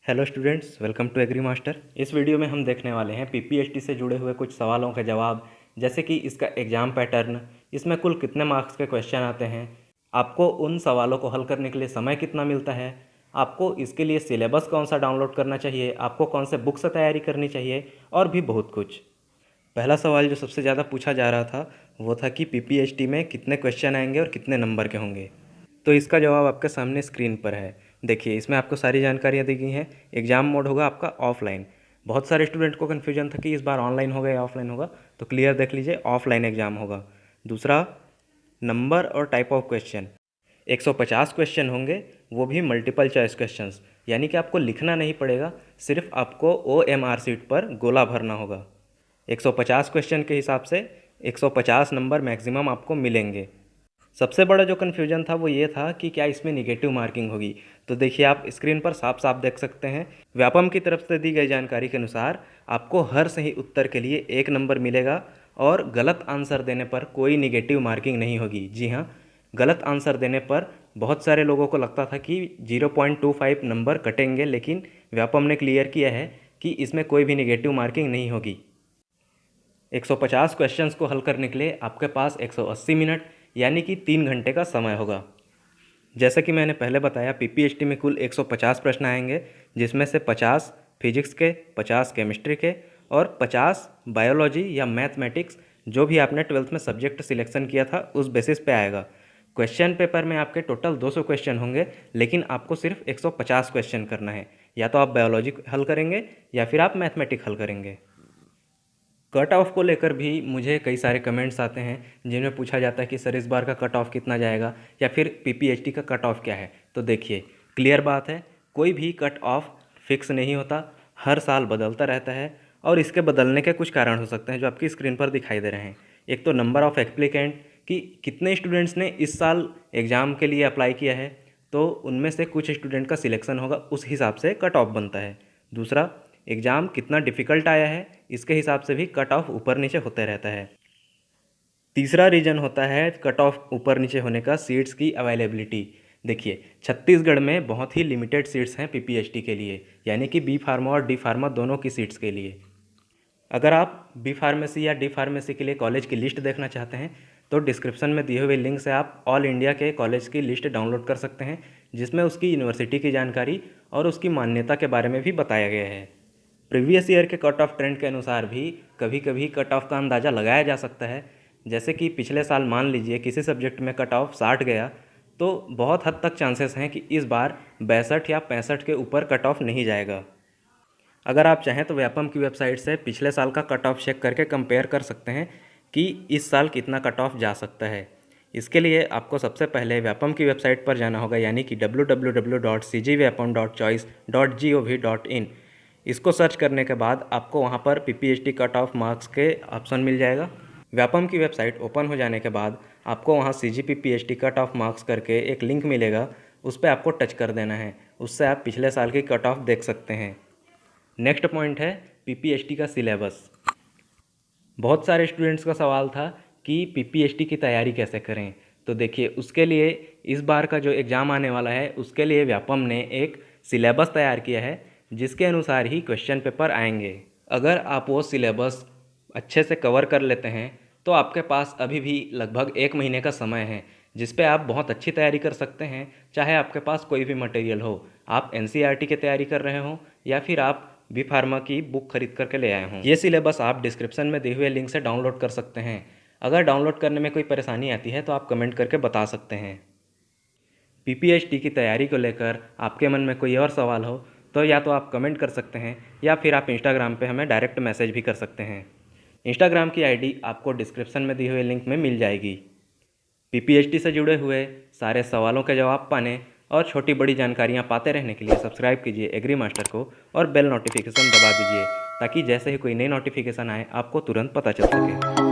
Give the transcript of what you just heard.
Hello students, welcome to agri master. इस video में हम देखने वाले हैं पीपीएचटी से जुड़े हुए कुछ सवालों के जवाब, जैसे कि इसका एग्ज़ाम पैटर्न, इसमें कुल कितने मार्क्स के क्वेश्चन आते हैं, आपको उन सवालों को हल करने के लिए समय कितना मिलता है, आपको इसके लिए सिलेबस कौन सा डाउनलोड करना चाहिए, आपको कौन से बुक से तैयारी करनी चाहिए और भी बहुत कुछ। पहला सवाल जो सबसे ज़्यादा पूछा जा रहा था वो था कि पीपीएचटी में कितने क्वेश्चन आएंगे और कितने नंबर के होंगे। तो इसका जवाब आपके सामने स्क्रीन पर है। देखिए, इसमें आपको सारी जानकारियाँ दी गई हैं। एग्ज़ाम मोड होगा आपका ऑफलाइन। बहुत सारे स्टूडेंट को कन्फ्यूजन था कि इस बार ऑनलाइन होगा या ऑफलाइन होगा, तो क्लियर देख लीजिए, ऑफलाइन एग्ज़ाम होगा। दूसरा, नंबर और टाइप ऑफ क्वेश्चन। 150 क्वेश्चन होंगे, वो भी मल्टीपल चॉइस क्वेश्चंस, यानी कि आपको लिखना नहीं पड़ेगा, सिर्फ आपको OMR सीट पर गोला भरना होगा। 150 क्वेश्चन के हिसाब से 150 नंबर मैक्सिमम आपको मिलेंगे। सबसे बड़ा जो कन्फ्यूजन था वो ये था कि क्या इसमें निगेटिव मार्किंग होगी। तो देखिए, आप स्क्रीन पर साफ साफ देख सकते हैं, व्यापम की तरफ से दी गई जानकारी के अनुसार आपको हर सही उत्तर के लिए 1 नंबर मिलेगा और गलत आंसर देने पर कोई निगेटिव मार्किंग नहीं होगी। जी हाँ, गलत आंसर देने पर बहुत सारे लोगों को लगता था कि 0.25 नंबर कटेंगे, लेकिन व्यापम ने क्लियर किया है कि इसमें कोई भी निगेटिव मार्किंग नहीं होगी। 150 क्वेश्चंस को हल करने के लिए आपके पास 180 मिनट यानी कि 3 घंटे का समय होगा। जैसा कि मैंने पहले बताया, पीपीएचटी में कुल 150 प्रश्न आएंगे, जिसमें से 50 फिजिक्स के, 50 केमिस्ट्री के और 50 बायोलॉजी या मैथमेटिक्स, जो भी आपने 12th में सब्जेक्ट सिलेक्शन किया था उस बेसिस पे आएगा। क्वेश्चन पेपर में आपके टोटल 200 क्वेश्चन होंगे, लेकिन आपको सिर्फ 150 क्वेश्चन करना है। या तो आप बायोलॉजी हल करेंगे या फिर आप मैथमेटिक्स हल करेंगे। कट ऑफ को लेकर भी मुझे कई सारे कमेंट्स आते हैं, जिनमें पूछा जाता है कि सर इस बार का कट ऑफ कितना जाएगा या फिर पीपीएचटी का कट ऑफ क्या है। तो देखिए, क्लियर बात है, कोई भी कट ऑफ फिक्स नहीं होता, हर साल बदलता रहता है और इसके बदलने के कुछ कारण हो सकते हैं जो आपकी स्क्रीन पर दिखाई दे रहे हैं। एक तो नंबर ऑफ़ एप्लीकेंट, कि कितने स्टूडेंट्स ने इस साल एग्ज़ाम के लिए अप्लाई किया है, तो उनमें से कुछ स्टूडेंट का सिलेक्शन होगा, उस हिसाब से कट ऑफ बनता है। दूसरा, एग्ज़ाम कितना डिफ़िकल्ट आया है, इसके हिसाब से भी कट ऑफ ऊपर नीचे होते रहता है। तीसरा रीज़न होता है कट ऑफ ऊपर नीचे होने का, सीट्स की अवेलेबिलिटी। देखिए, छत्तीसगढ़ में बहुत ही लिमिटेड सीट्स हैं पीपीएचटी के लिए, यानी कि बी फार्मा और डी फार्मा दोनों की सीट्स के लिए। अगर आप बी फार्मेसी या डी फार्मेसी के लिए कॉलेज की लिस्ट देखना चाहते हैं तो डिस्क्रिप्शन में दिए हुए लिंक से आप ऑल इंडिया के कॉलेज की लिस्ट डाउनलोड कर सकते हैं, जिसमें उसकी यूनिवर्सिटी की जानकारी और उसकी मान्यता के बारे में भी बताया गया है। प्रीवियस ईयर के कट ऑफ ट्रेंड के अनुसार भी कभी कभी कट ऑफ का अंदाज़ा लगाया जा सकता है। जैसे कि पिछले साल मान लीजिए किसी सब्जेक्ट में कट ऑफ 60 गया, तो बहुत हद तक चांसेस हैं कि इस बार 62 या 65 के ऊपर कट ऑफ नहीं जाएगा। अगर आप चाहें तो व्यापम की वेबसाइट से पिछले साल का कट ऑफ चेक करके कंपेयर कर सकते हैं कि इस साल कितना कट ऑफ जा सकता है। इसके लिए आपको सबसे पहले व्यापम की वेबसाइट पर जाना होगा, यानी कि www.cgvyapam.choice.gov.in। इसको सर्च करने के बाद आपको वहां पर पीपीएचटी कट ऑफ मार्क्स के ऑप्शन मिल जाएगा। व्यापम की वेबसाइट ओपन हो जाने के बाद आपको वहां CGPPHT कट ऑफ मार्क्स करके एक लिंक मिलेगा, उस पर आपको टच कर देना है। उससे आप पिछले साल की कट ऑफ देख सकते हैं। नेक्स्ट पॉइंट है पीपीएचटी का सिलेबस। बहुत सारे स्टूडेंट्स का सवाल था कि पीपीएचटी की तैयारी कैसे करें। तो देखिए, उसके लिए इस बार का जो एग्ज़ाम आने वाला है उसके लिए व्यापम ने एक सिलेबस तैयार किया है, जिसके अनुसार ही क्वेश्चन पेपर आएंगे। अगर आप वो सिलेबस अच्छे से कवर कर लेते हैं तो आपके पास अभी भी लगभग 1 महीने का समय है, जिस पे आप बहुत अच्छी तैयारी कर सकते हैं। चाहे आपके पास कोई भी मटेरियल हो, आप एनसीईआरटी की तैयारी कर रहे हो या फिर आप बी फार्मा की बुक खरीद करके ले आए हों, ये सिलेबस आप डिस्क्रिप्शन में दिए हुए लिंक से डाउनलोड कर सकते हैं। अगर डाउनलोड करने में कोई परेशानी आती है तो आप कमेंट करके बता सकते हैं। पीपीएचटी की तैयारी को लेकर आपके मन में कोई और सवाल हो तो या तो आप कमेंट कर सकते हैं या फिर आप इंस्टाग्राम पे हमें डायरेक्ट मैसेज भी कर सकते हैं। इंस्टाग्राम की आईडी आपको डिस्क्रिप्शन में दिए हुए लिंक में मिल जाएगी। पीपीएचटी से जुड़े हुए सारे सवालों के जवाब पाने और छोटी बड़ी जानकारियाँ पाते रहने के लिए सब्सक्राइब कीजिए एग्री मास्टर को और बेल नोटिफिकेशन दबा दीजिए, ताकि जैसे ही कोई नई नोटिफिकेशन आए आपको तुरंत पता चल सके।